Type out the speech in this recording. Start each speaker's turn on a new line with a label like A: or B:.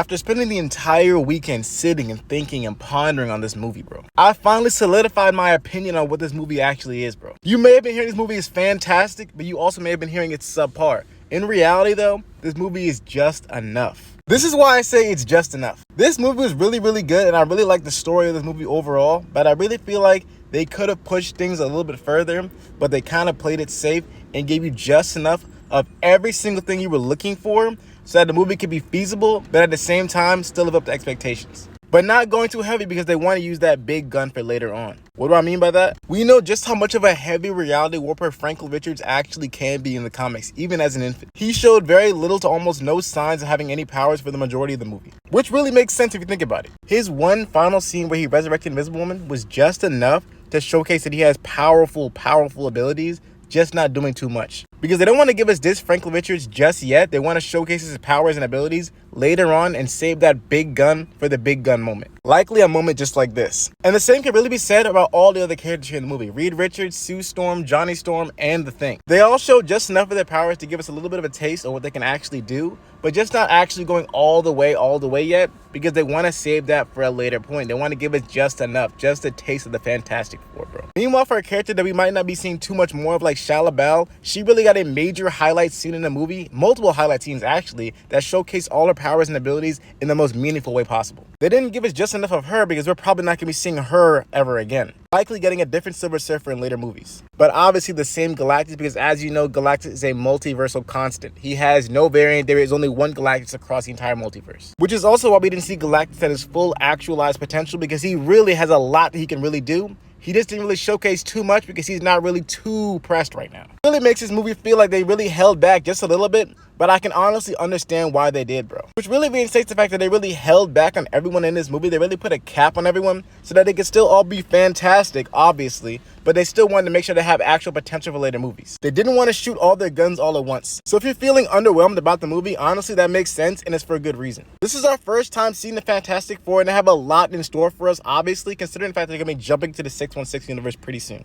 A: After spending the entire weekend sitting and thinking and pondering on this movie, bro, I finally solidified my opinion on what this movie actually is, bro. You may have been hearing this movie is fantastic, but you also may have been hearing it's subpar. In reality, though, this movie is just enough. This is why I say it's just enough. This movie was really, really good, and I really like the story of this movie overall, but I really feel like they could have pushed things a little bit further, but they kind of played it safe and gave you just enough of every single thing you were looking for so that the movie could be feasible, but at the same time, still live up to expectations. But not going too heavy because they want to use that big gun for later on. What do I mean by that? We know just how much of a heavy reality warper Franklin Richards actually can be in the comics, even as an infant. He showed very little to almost no signs of having any powers for the majority of the movie, which really makes sense if you think about it. His one final scene where he resurrected Invisible Woman was just enough to showcase that he has powerful abilities, just not doing too much. Because they don't want to give us this Franklin Richards just yet. They want to showcase his powers and abilities later on and save that big gun for the big gun moment. Likely a moment just like this. And the same can really be said about all the other characters here in the movie. Reed Richards, Sue Storm, Johnny Storm, and The Thing. They all show just enough of their powers to give us a little bit of a taste of what they can actually do, but just not actually going all the way yet, because they want to save that for a later point. They want to give us just enough, just a taste of the Fantastic Four, bro. Meanwhile, for a character that we might not be seeing too much more of, like Shala Bal, she really got a major highlight scene in the movie, multiple highlight scenes actually, that showcase all her powers and abilities in the most meaningful way possible. They didn't give us just enough of her because we're probably not going to be seeing her ever again. Likely getting a different Silver Surfer in later movies. But obviously the same Galactus, because as you know, Galactus is a multiversal constant. He has no variant. There is only one Galactus across the entire multiverse. Which is also why we didn't see Galactus at his full actualized potential, because he really has a lot that he can really do. He just didn't really showcase too much because he's not really too pressed right now. It really makes this movie feel like they really held back just a little bit, but I can honestly understand why they did, bro. Which really reinstates the fact that they really held back on everyone in this movie. They really put a cap on everyone so that they could still all be fantastic, obviously, but they still wanted to make sure they have actual potential for later movies. They didn't want to shoot all their guns all at once. So if you're feeling underwhelmed about the movie, honestly, that makes sense, and it's for a good reason. This is our first time seeing the Fantastic Four, and they have a lot in store for us, obviously, considering the fact that they're going to be jumping to the 616 universe pretty soon.